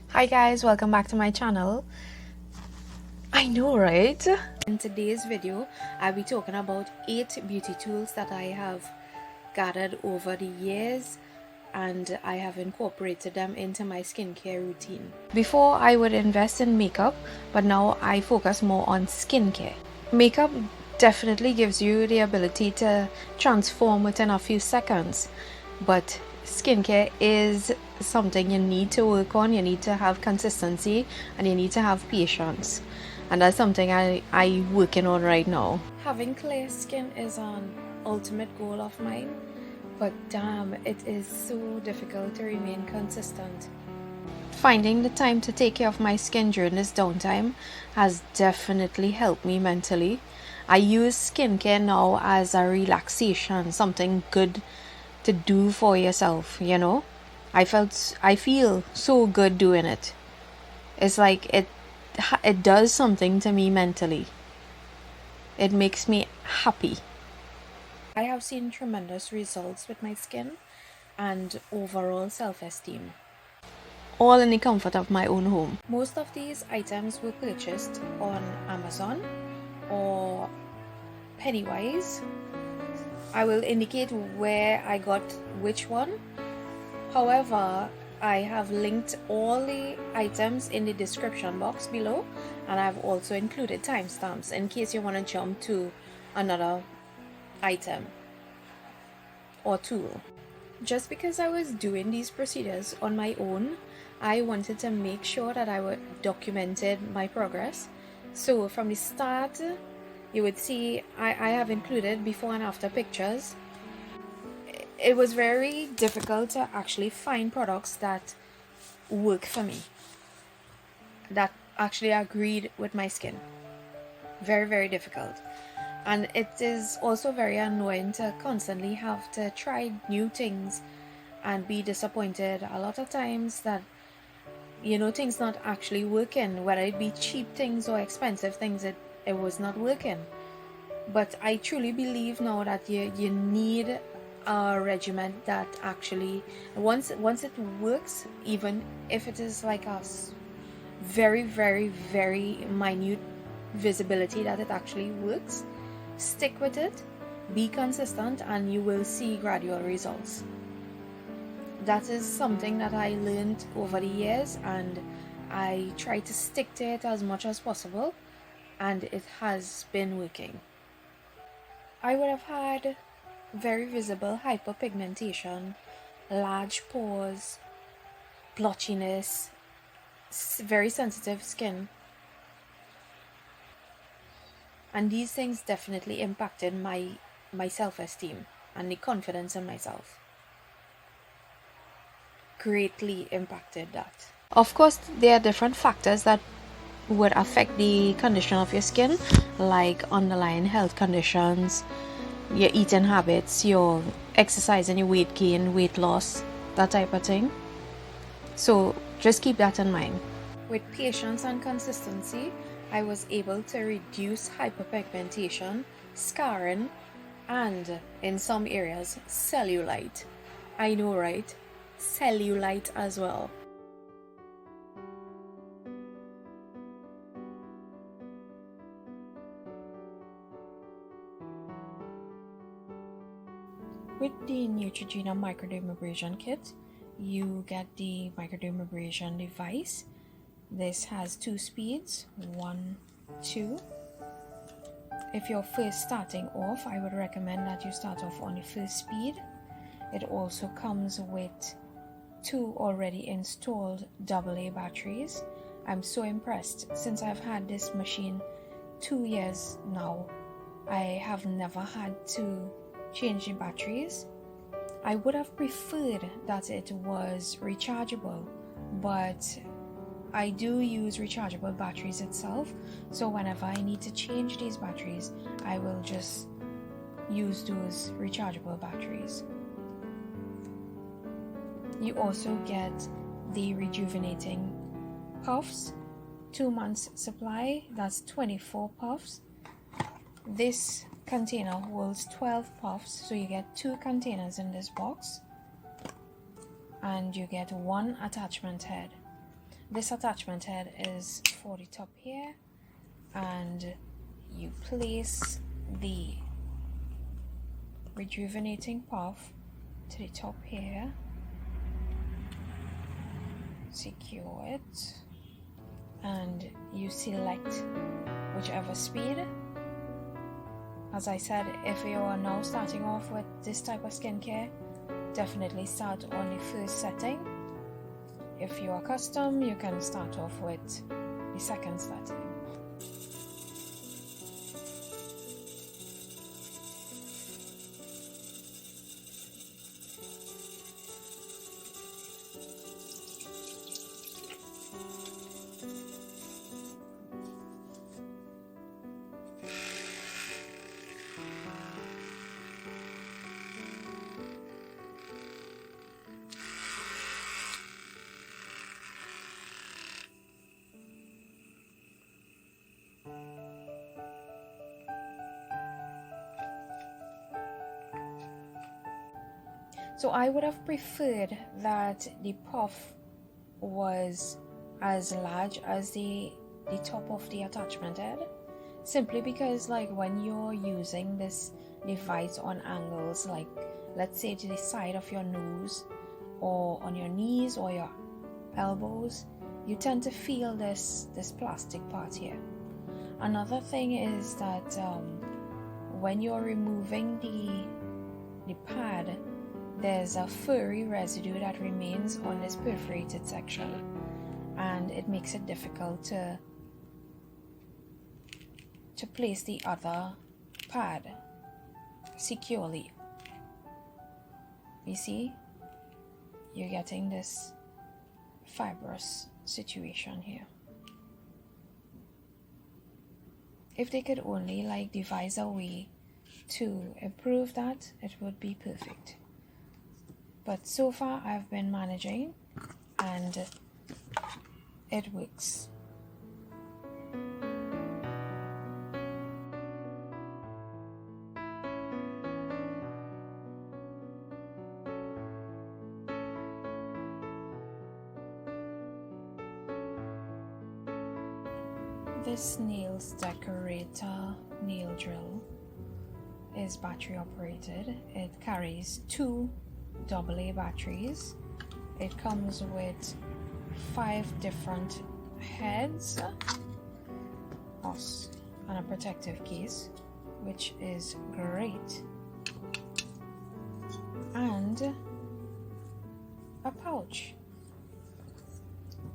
Hi guys, welcome back to my channel. I know, right? In today's video, I'll be talking about 8 beauty tools that I have gathered over the years and I have incorporated them into my skincare routine. Before I would invest in makeup, but now I focus more on skincare. Makeup definitely gives you the ability to transform within a few seconds, but skincare is something you need to work on. You need to have consistency and you need to have patience, and that's something I working on right now. Having clear skin is an ultimate goal of mine, but damn, it is so difficult to remain consistent. Finding the time to take care of my skin during this downtime has definitely helped me mentally. I use skincare now as a relaxation, something good to do for yourself, you know? I feel so good doing it. It's like it does something to me mentally. It makes me happy. I have seen tremendous results with my skin and overall self-esteem, all in the comfort of my own home. Most of these items were purchased on Amazon or Pennywise. I will indicate where I got which one. However, I have linked all the items in the description box below, and I've also included timestamps in case you want to jump to another item or tool. Just because I was doing these procedures on my own, I wanted to make sure that I documented my progress. So from the start, you would see I have included before and after pictures. It was very difficult to actually find products that work for me, that actually agreed with my skin. Very, very difficult. And it is also very annoying to constantly have to try new things and be disappointed a lot of times that things not actually working, whether it be cheap things or expensive things. It was not working. But I truly believe now that you need a regimen that actually once it works, even if it is like a very, very, very minute visibility that it actually works, stick with it, be consistent, and you will see gradual results. That is something that I learned over the years, and I try to stick to it as much as possible, and it has been working. I would have had very visible hyperpigmentation, large pores, blotchiness, very sensitive skin, and these things definitely impacted my self-esteem and the confidence in myself. Greatly impacted that. Of course, there are different factors that would affect the condition of your skin, like underlying health conditions, your eating habits, your exercise and your weight gain, weight loss, that type of thing. So just keep that in mind. With patience and consistency, I was able to reduce hyperpigmentation, scarring, and in some areas, cellulite. I know, right? Cellulite as well. With the Neutrogena microdermabrasion kit, you get the microdermabrasion device. This has 2 speeds, 1, 2. If you're first starting off, I would recommend that you start off on the first speed. It also comes with 2 already installed AA batteries. I'm so impressed. Since I've had this machine 2 years now, I have never had to change the batteries. I would have preferred that it was rechargeable, but I do use rechargeable batteries itself, so whenever I need to change these batteries, I will just use those rechargeable batteries. You also get the rejuvenating puffs, 2 months supply, that's 24 puffs. This container holds 12 puffs, so you get 2 containers in this box, and you get 1 attachment head. This attachment head is for the top here, and you place the rejuvenating puff to the top here, secure it, and you select whichever speed. As I said, if you are now starting off with this type of skincare, definitely start on the first setting. If you are custom, you can start off with the second setting. So I would have preferred that the puff was as large as the top of the attachment head, simply because like when you're using this device on angles, like let's say to the side of your nose or on your knees or your elbows, you tend to feel this plastic part here. Another thing is that when you're removing the pad, there's a furry residue that remains on this perforated section, and it makes it difficult to place the other pad securely. You see, you're getting this fibrous situation here. If they could only like devise a way to improve that, it would be perfect. But so far I've been managing and it works. This Nails Decorator nail drill is battery operated. It carries two AA batteries. It comes with 5 different heads and a protective case, which is great, and a pouch.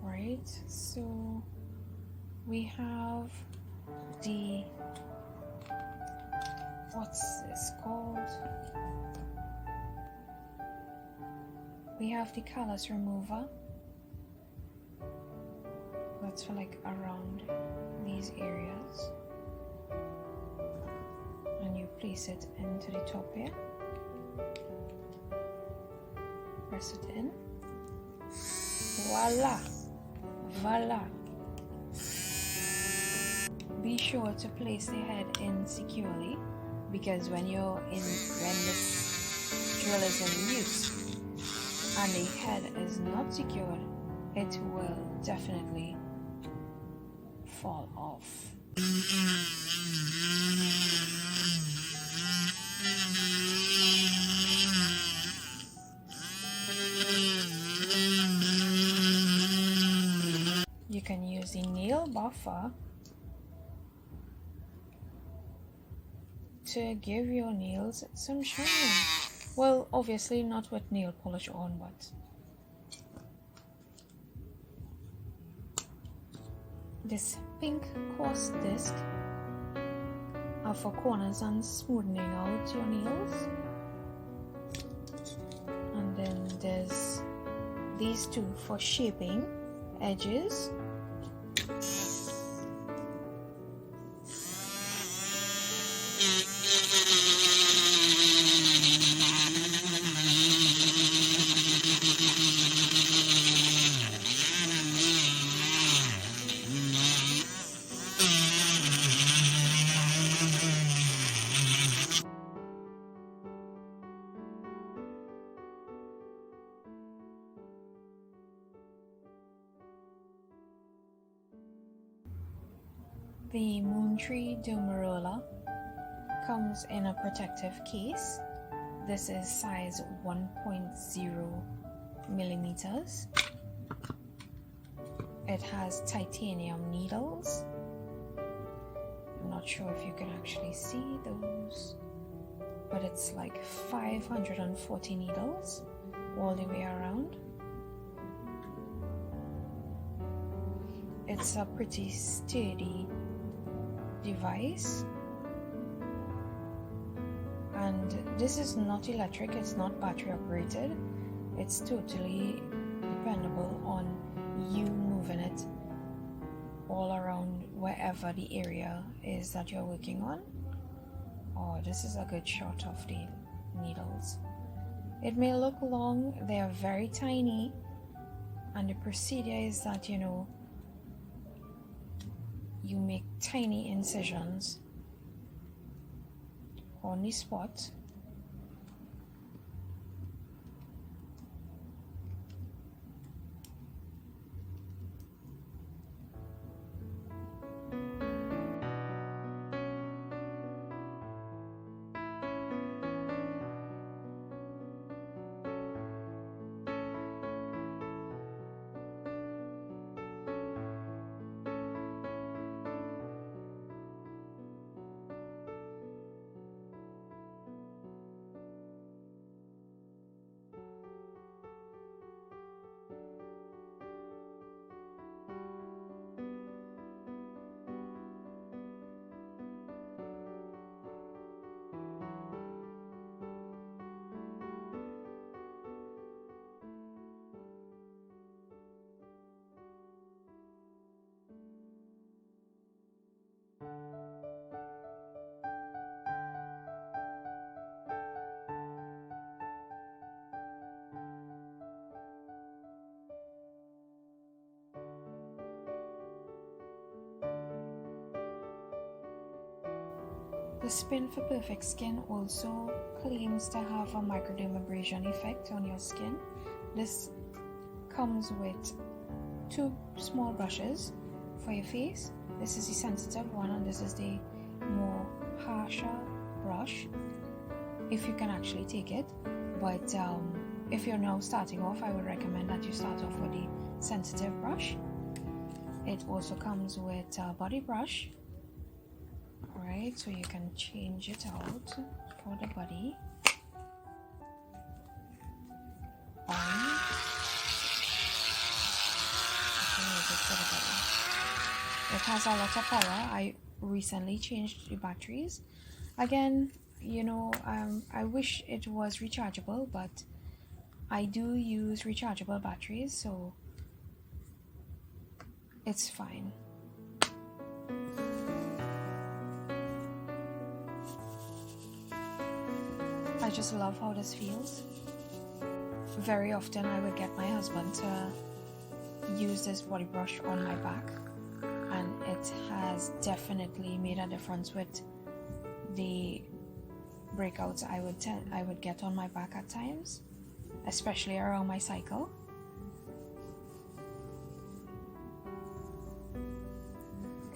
Right, so we have the, what's this called? We have the callus remover. That's for like around these areas. And you place it into the top here. Press it in. Voila! Voila! Be sure to place the head in securely, because when this drill is in use and the head is not secured, it will definitely fall off. You can use the nail buffer to give your nails some shine. Well, obviously not with nail polish on, but this pink coarse disc are for corners and smoothing out your nails. And then there's these two for shaping edges. The Moontree Dumarola comes in a protective case. This is size 1.0 millimeters. It has titanium needles. I'm not sure if you can actually see those, but it's like 540 needles all the way around. It's a pretty sturdy device, and this is not electric, it's not battery operated, it's totally dependable on you moving it all around wherever the area is that you're working on. Oh, this is a good shot of the needles. It may look long, they are very tiny, and the procedure is that you make tiny incisions on the spot. The Spin for Perfect Skin also claims to have a microdermabrasion effect on your skin. This comes with 2 small brushes for your face. This is the sensitive one and this is the more harsher brush, if you can actually take it. But if you're now starting off, I would recommend that you start off with the sensitive brush. It also comes with a body brush. Right, so you can change it out for the body. It has a lot of power. I recently changed the batteries. Again, I wish it was rechargeable, but I do use rechargeable batteries, so it's fine. I just love how this feels. Very often I would get my husband to use this body brush on my back, and it has definitely made a difference with the breakouts I would get on my back at times, especially around my cycle.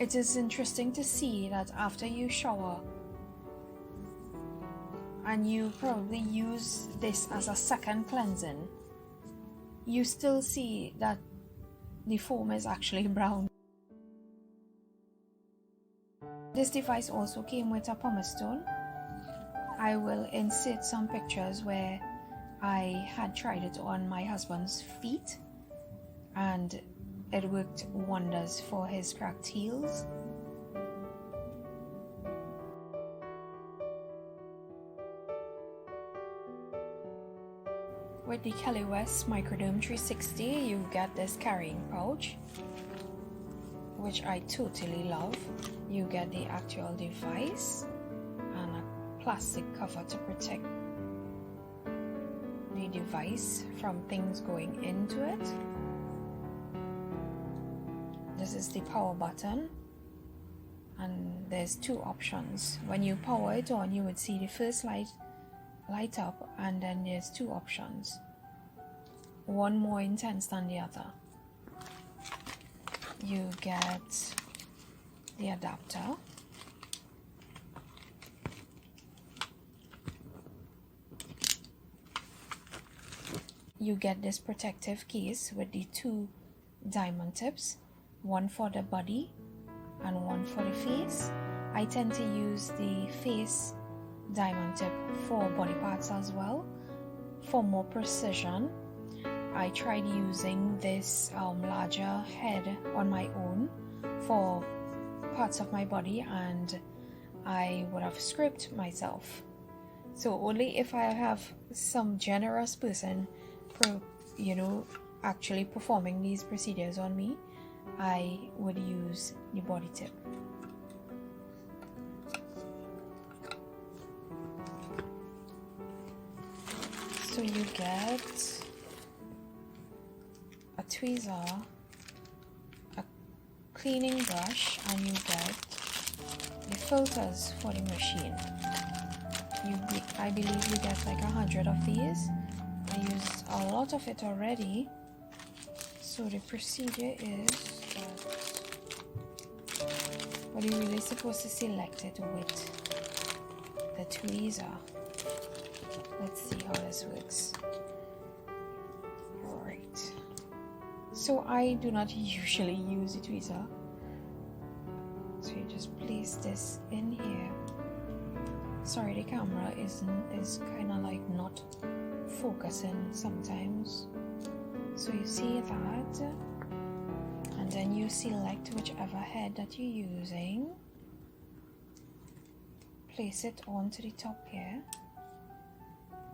It is interesting to see that after you shower and you probably use this as a second cleansing, you still see that the foam is actually brown. This device also came with a pumice stone. I will insert some pictures where I had tried it on my husband's feet and it worked wonders for his cracked heels. With the Kelly West Microderm 360, you get this carrying pouch, which I totally love. You get the actual device and a plastic cover to protect the device from things going into it. This is the power button, and there's 2 options. When you power it on, you would see the first light up, and then there's 2 options, one more intense than the other. You get the adapter. You get this protective case with the 2 diamond tips, one for the body and one for the face. I tend to use the face diamond tip for body parts as well for more precision. I tried using this larger head on my own for parts of my body and I would have scraped myself. So only if I have some generous person actually performing these procedures on me, I would use the body tip. So you get a tweezer, a cleaning brush, and you get the filters for the machine. I believe you get like 100 of these. I used a lot of it already. So the procedure is that you're really supposed to select it with the tweezer. Let's see how this works. Alright. So I do not usually use a tweezer. So you just place this in here. Sorry, the camera is kind of like not focusing sometimes. So you see that, and then you select whichever head that you're using. Place it onto the top here.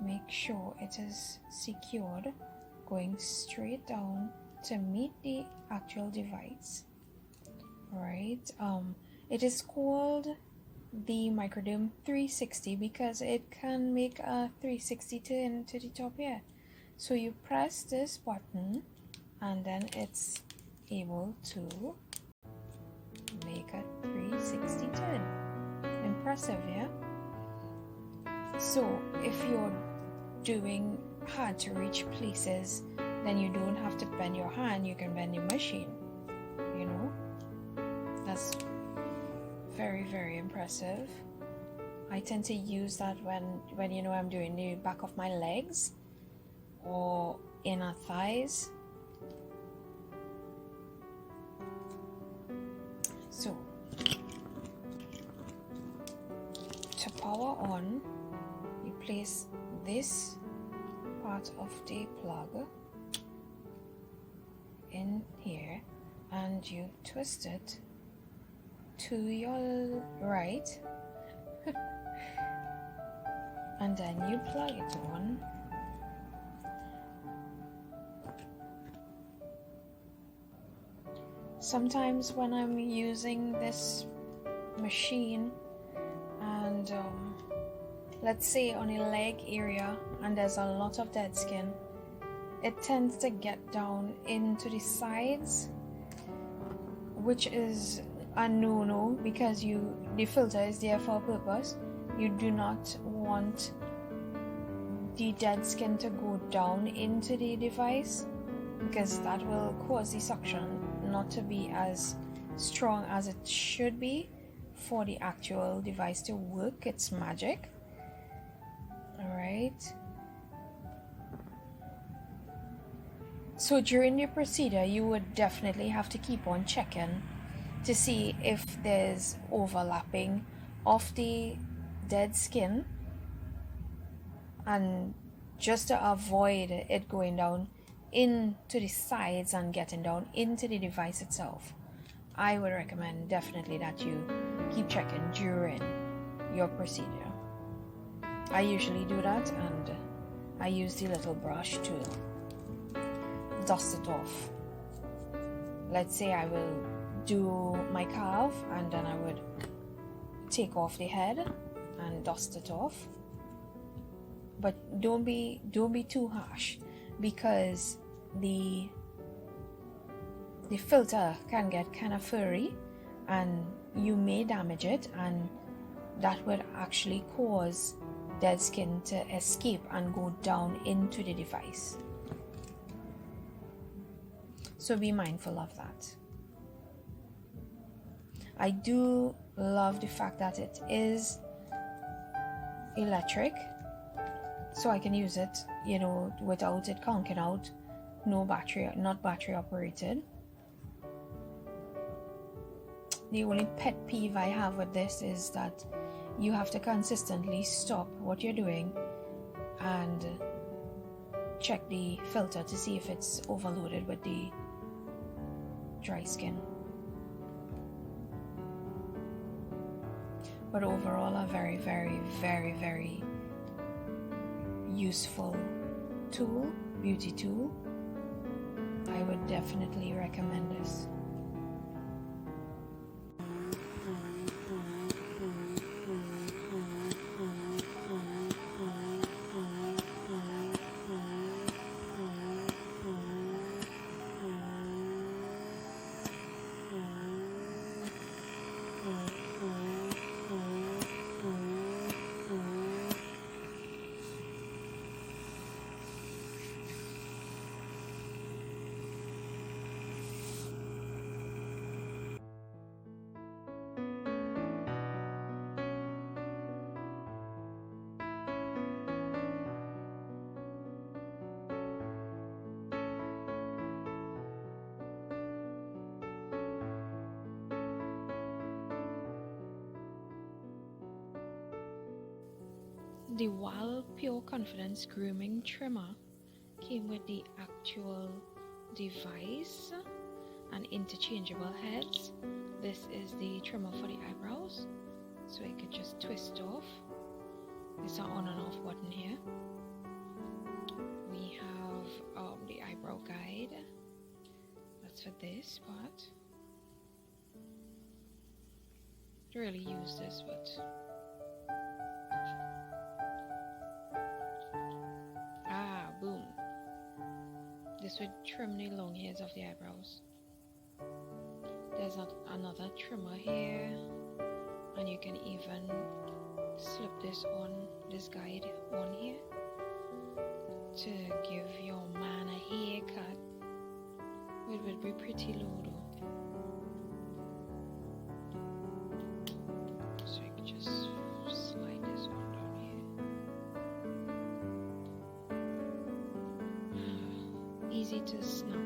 Make sure it is secured, going straight down to meet the actual device. Right. It is called the Microderm 360 because it can make a 360 turn to the top here. So you press this button and then it's able to make a 360 turn. Impressive, yeah? So if you're doing hard to reach places, then you don't have to bend your hand, you can bend your machine. That's very, very impressive. I tend to use that when I'm doing the back of my legs or inner thighs. So to power on, you place this part of the plug in here and you twist it to your right and then you plug it on. Sometimes when I'm using this machine and let's say on a leg area and there's a lot of dead skin, it tends to get down into the sides, which is a no-no because the filter is there for a purpose. You do not want the dead skin to go down into the device because that will cause the suction not to be as strong as it should be for the actual device to work its magic. Alright. So during the procedure, you would definitely have to keep on checking to see if there's overlapping of the dead skin, and just to avoid it going down into the sides and getting down into the device itself, I would recommend definitely that you keep checking during your procedure. I usually do that, and I use the little brush to dust it off. Let's say I will do my calf and then I would take off the head and dust it off, but don't be too harsh because the filter can get kind of furry and you may damage it, and that would actually cause dead skin to escape and go down into the device. So be mindful of that. I do love the fact that it is electric, so I can use it, you know, without it conking out. No battery, not battery operated. The only pet peeve I have with this is that you have to consistently stop what you're doing and check the filter to see if it's overloaded with the dry skin. But overall, a very, very, very, very useful tool, beauty tool. I would definitely recommend this. The Wahl Pure Confidence Grooming Trimmer came with the actual device and interchangeable heads. This is the trimmer for the eyebrows, so it could just twist off. There's an on and off button here. We have the eyebrow guide. That's for this part. I don't really use this, but boom. This would trim the long hairs of the eyebrows. There's another trimmer here, and you can even slip this guide on here to give your man a haircut. It would be pretty low though. So you can just slide this on down here. Easy to snap on.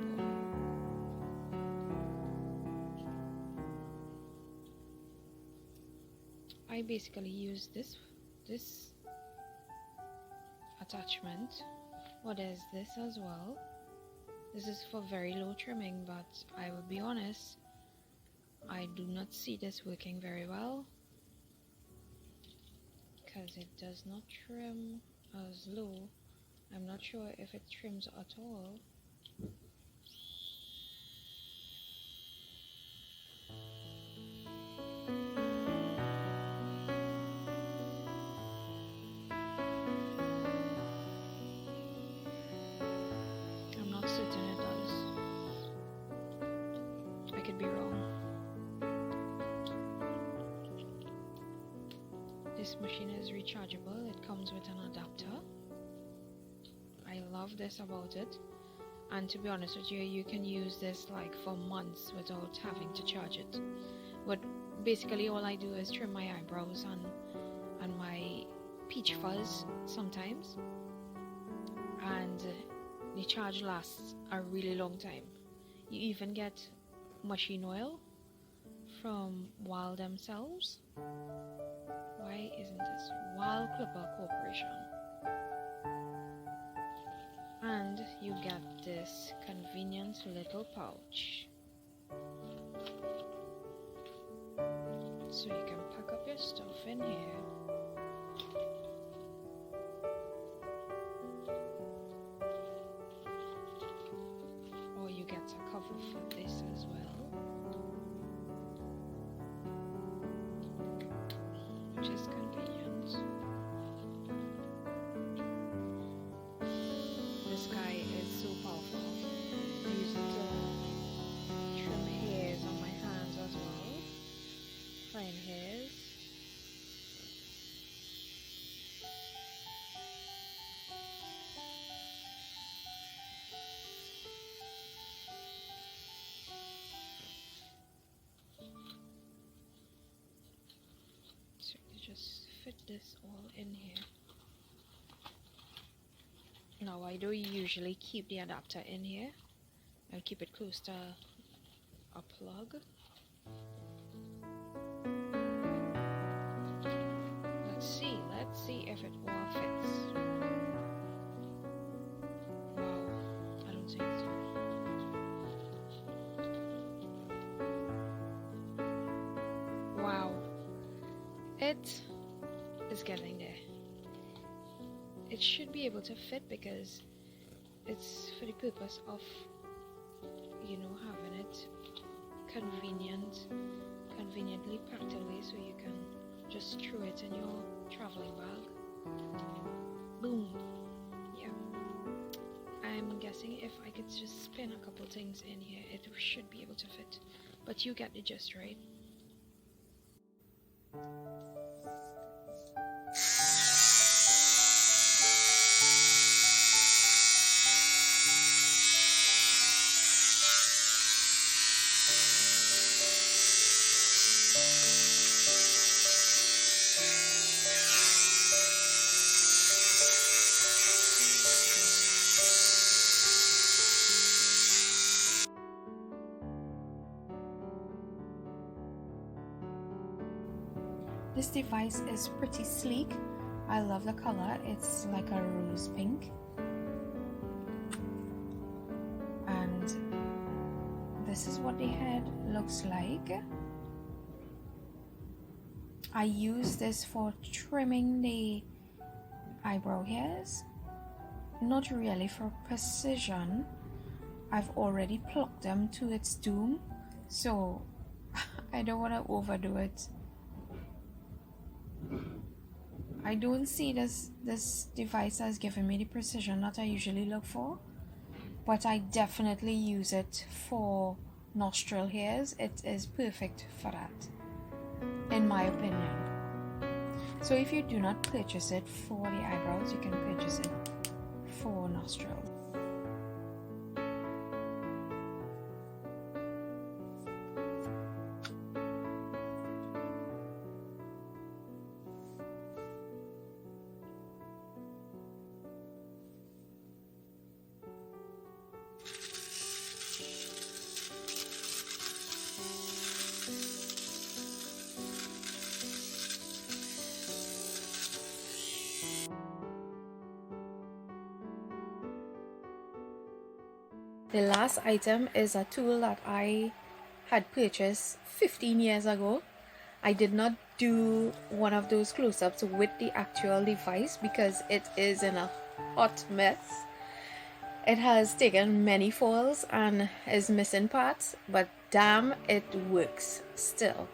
I basically use this attachment. Well, there's this as well. This is for very low trimming, but I will be honest, I do not see this working very well because it does not trim as low. I'm not sure if it trims at all. I'm not certain it does. I could be wrong. This machine is rechargeable. It comes with an adapter. I love this about it. And to be honest with you, you can use this like for months without having to charge it. But basically all I do is trim my eyebrows and my peach fuzz sometimes. And the charge lasts a really long time. You even get machine oil from Wahl themselves. Why isn't this Wahl Clipper Corporation? And you get this convenient little pouch, so you can pack up your stuff in here. Or you get a cover for this as well, which is convenient. This guy is so powerful. I use it to trim hairs on my hands as well. Fine hairs. this all in here. Now I do usually keep the adapter in here and keep it close to a plug. Let's see if it all fits. Wow, I don't think so. Wow, it is getting there. It should be able to fit because it's for the purpose of, you know, having it conveniently packed away so you can just throw it in your traveling bag. Boom. Yeah. I'm guessing if I could just spin a couple things in here, it should be able to fit. But you get the gist, right? This device is pretty sleek. I love the color. It's like a rose pink. And this is what the head looks like. I use this for trimming the eyebrow hairs. Not really for precision. I've already plucked them to its doom, so I don't want to overdo it. I don't see this device as giving me the precision that I usually look for, but I definitely use it for nostril hairs. It is perfect for that, in my opinion. So if you do not purchase it for the eyebrows, you can purchase it for nostrils. The last item is a tool that I had purchased 15 years ago. I did not do one of those close-ups with the actual device because it is in a hot mess. It has taken many falls and is missing parts, but damn, it works still.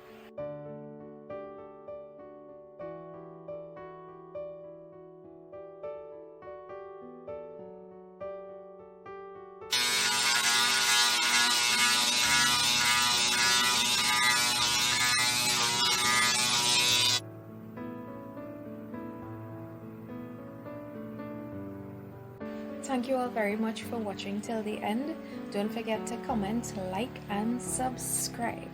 Thank you all very much for watching till the end. Don't forget to comment, like, and subscribe.